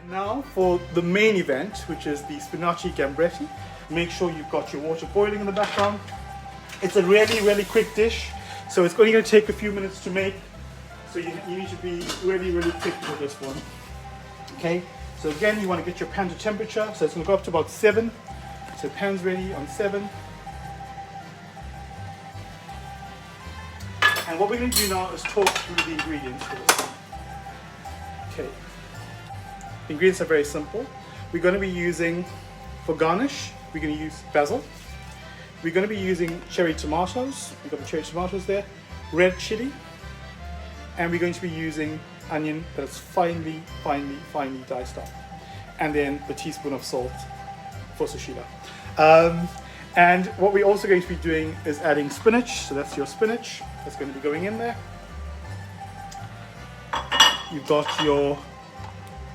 Now for the main event, which is the Spinnaci Gamberetti. Make sure you've got your water boiling in the background. It's a really quick dish, so it's only going to take a few minutes to make. So you need to be really quick with this one. Okay, so again, you want to get your pan to temperature, so it's going to go up to about 7. So pan's ready on 7. And what we're going to do now is talk through the ingredients for this. Okay, the ingredients are very simple. We're going to be using, for garnish, we're going to use basil. We're going to be using cherry tomatoes. We've got the cherry tomatoes there. Red chili. And we're going to be using onion that is finely diced up. And then the teaspoon of salt for sushila. And what we're also going to be doing is adding spinach. So that's your spinach. That's going to be going in there. You've got your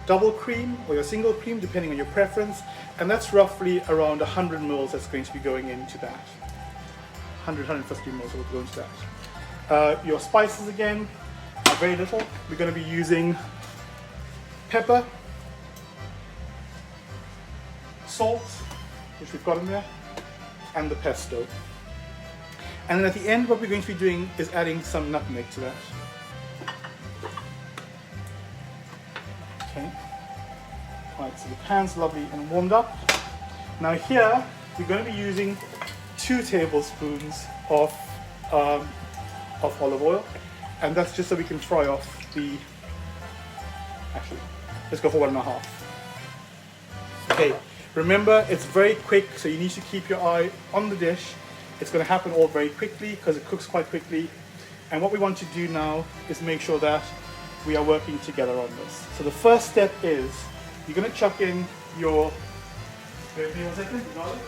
double cream or your single cream, depending on your preference. And that's roughly around 100 mils that's going to be going into that. 150 mils will go into that. Your spices again are very little. We're going to be using pepper, salt, which we've got in there, and the pesto. And then at the end, what we're going to be doing is adding some nutmeg to that. Okay. Right, so the pan's lovely and warmed up. Now here, we're going to be using 2 tablespoons of olive oil. And that's just so we can fry off the, actually, let's go for 1.5. Okay, remember it's very quick, so you need to keep your eye on the dish. It's going to happen all very quickly because it cooks quite quickly. And what we want to do now is make sure that we are working together on this. So the first step is you're going to chuck in your, wait a second, garlic.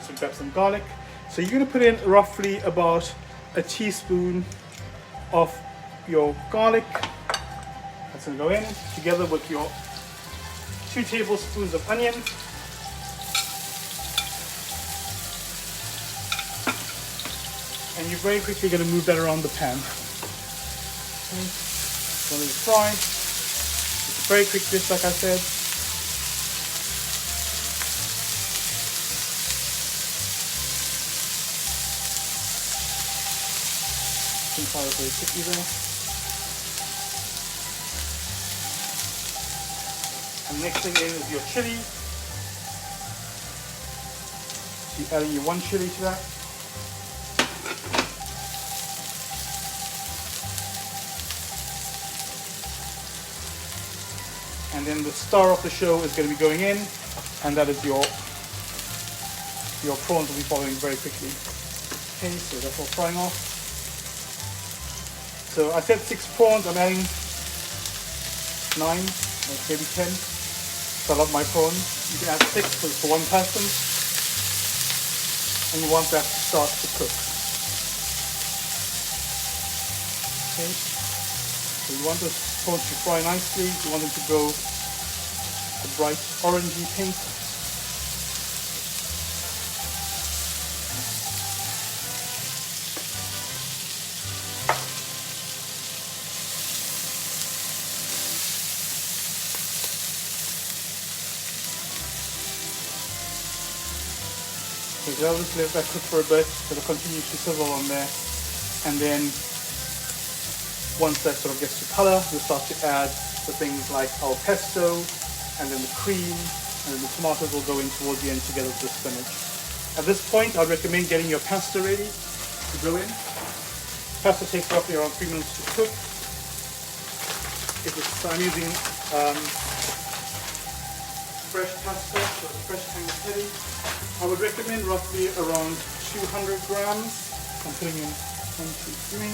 So grab some garlic. So you're going to put in roughly about a teaspoon of your garlic. That's going to go in together with your 2 tablespoons of onion. And you're very quickly going to move that around the pan. Okay. So let it fry. It's a very quick dish, like I said. Fire very quickly there. And the next thing is your chili. So you're adding your 1 chili to that. And then the star of the show is going to be going in, and that is your prawns will be following very quickly. Okay, so that's all frying off. So I said 6 prawns, I'm adding 9, or maybe 10. So I love my prawns. You can add 6 for 1 person. And you want that to start to cook. Okay. So you want the prawns to fry nicely. You want them to go a bright orangey pink. So I'll just let that cook for a bit, it'll continue to sizzle on there, and then once that sort of gets to color, we'll start to add the things like our pesto, and then the cream, and then the tomatoes will go in towards the end together with the spinach. At this point, I'd recommend getting your pasta ready to go in. Pasta takes roughly around 3 minutes to cook. So I'm using fresh pasta, so it's fresh tagliatelle. I would recommend roughly around 200 grams. I'm putting in 1, 2, 3,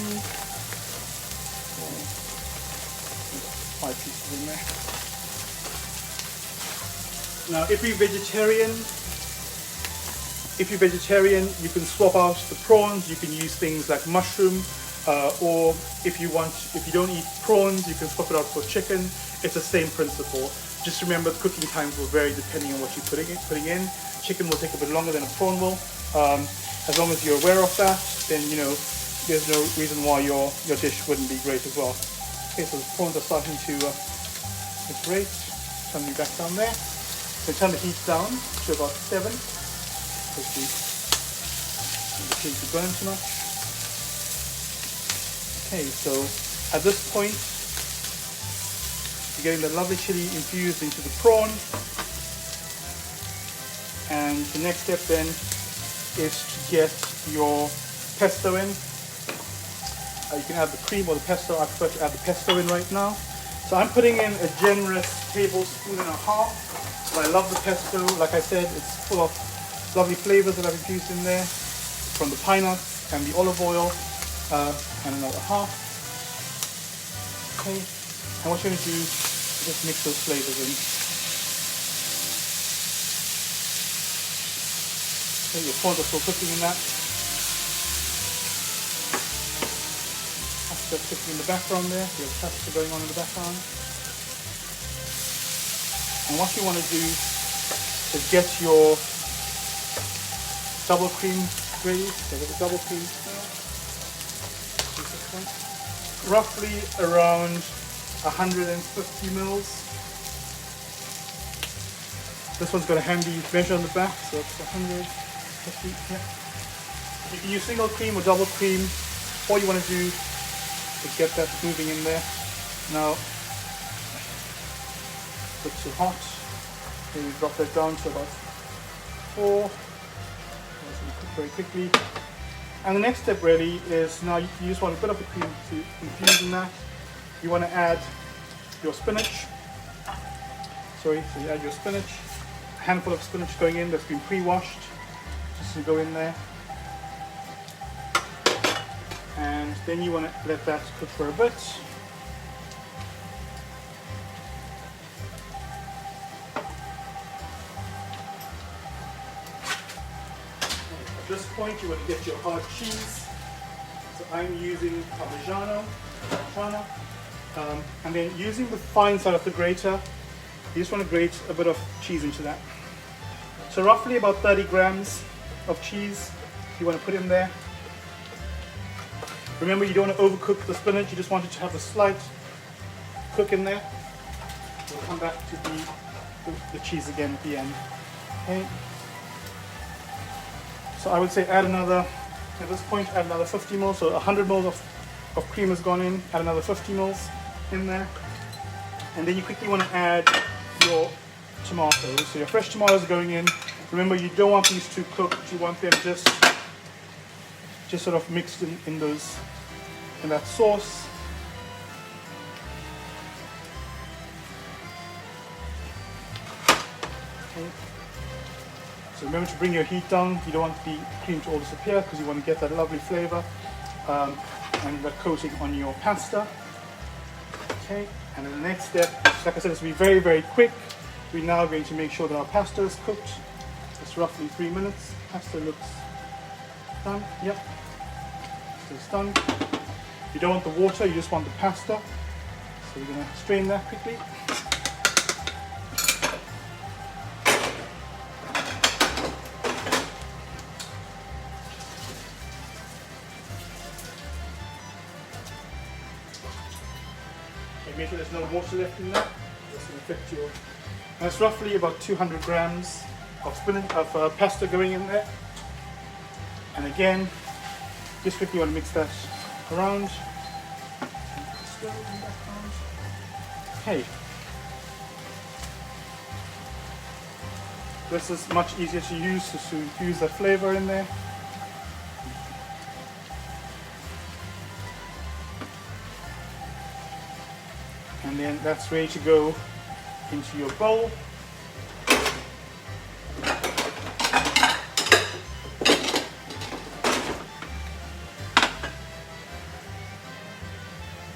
4, 5 pieces in there. Now, if you're vegetarian, you can swap out the prawns. You can use things like mushroom, or if you don't eat prawns, you can swap it out for chicken. It's the same principle. Just remember the cooking times will vary depending on what you're putting in. Chicken will take a bit longer than a prawn will. As long as you're aware of that, then you know there's no reason why your dish wouldn't be great as well. Okay, so the prawns are starting to look great. Turn me back down there. So turn the heat down to about 7. Because the chili to burn too much. Okay, so at this point, you're getting the lovely chili infused into the prawn. And the next step then is to get your pesto in. You can add the cream or the pesto. I prefer to add the pesto in right now. So I'm putting in a generous tablespoon and a half. So I love the pesto. Like I said, it's full of lovely flavors that I've infused in there from the pine nuts and the olive oil, and another half. Okay, and what you're going to do is just mix those flavors in. Okay, your prawns are still cooking in that. Pasta cooking in the background there. You have pasta going on in the background. And what you want to do is get your double cream ready. So get the double cream roughly around 150 mils. This one's got a handy measure on the back, so it's 150. Yeah. You can use single cream or double cream. All you want to do is get that moving in there. Now, it's too hot. Maybe drop that down to about 4. Cook very quickly. And the next step really is now you just want a bit of the cream to infuse in that. You want to add your spinach. Sorry, so you add your spinach. A handful of spinach going in that's been pre-washed. Just to go in there. And then you want to let that cook for a bit. At this point, you want to get your hard cheese. So I'm using Parmigiano, and then using the fine side of the grater, you just want to grate a bit of cheese into that. So roughly about 30 grams of cheese you want to put in there. Remember, you don't want to overcook the spinach, you just want it to have a slight cook in there. We'll come back to the cheese again at the end. Okay. So I would say add another, at this point, add another 50 mils, so 100 mils of cream has gone in, add another 50 mils in there. And then you quickly want to add your tomatoes. So your fresh tomatoes are going in. Remember, you don't want these too cooked, you want them just sort of mixed in that sauce. Okay. So remember to bring your heat down. You don't want the cream to all disappear because you want to get that lovely flavor and that coating on your pasta. Okay, and then the next step, like I said, it's going to be very, very quick. We're now going to make sure that our pasta is cooked. It's roughly 3 minutes. Pasta looks done. Yep, it's done. You don't want the water, you just want the pasta. So we're going to strain that quickly. Make sure there's no water left in that. That's going to affect your. That's roughly about 200 grams of pasta going in there. And again, just quickly want to mix that around. Okay. This is much easier to use to infuse that flavor in there. And then that's ready to go into your bowl.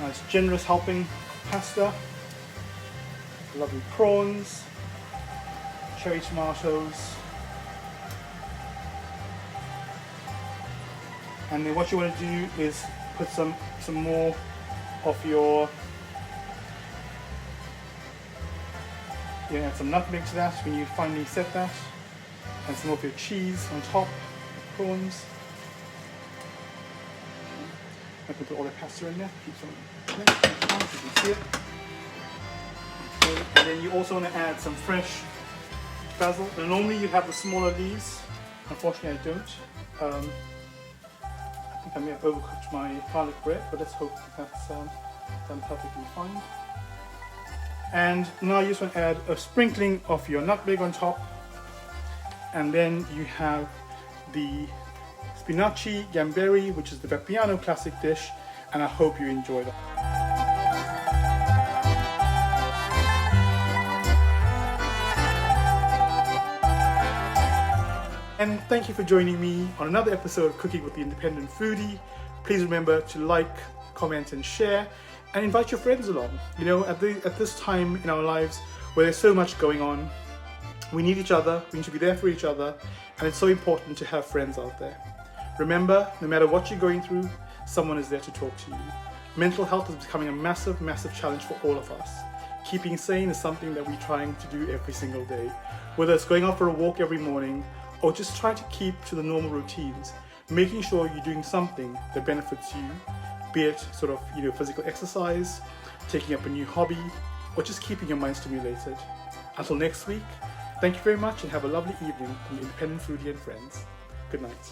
Nice generous helping pasta, lovely prawns, cherry tomatoes, and then what you want to do is put some more of your You add some nutmeg to that when you finally set that, and some of your cheese on top, prawns. I can put all the pasta in there, keep some so you can see it. Okay. And then you also want to add some fresh basil. Now, normally you have the smaller leaves. Unfortunately, I don't. I think I may have overcooked my garlic bread, but let's hope that's done perfectly fine. And now you just want to add a sprinkling of your nutmeg on top, and then you have the Spinnaci Gamberi, which is the Vapiano classic dish, and I hope you enjoy that. And thank you for joining me on another episode of Cooking with the Independent Foodie. Please remember to like, comment and share, and invite your friends along. You know, at this time in our lives where there's so much going on, we need each other, we need to be there for each other, and it's so important to have friends out there. Remember, no matter what you're going through, someone is there to talk to you. Mental health is becoming a massive, massive challenge for all of us. Keeping sane is something that we're trying to do every single day. Whether it's going out for a walk every morning, or just trying to keep to the normal routines, making sure you're doing something that benefits you, be it sort of, you know, physical exercise, taking up a new hobby, or just keeping your mind stimulated. Until next week, thank you very much and have a lovely evening from the Independent Foodie and friends. Good night.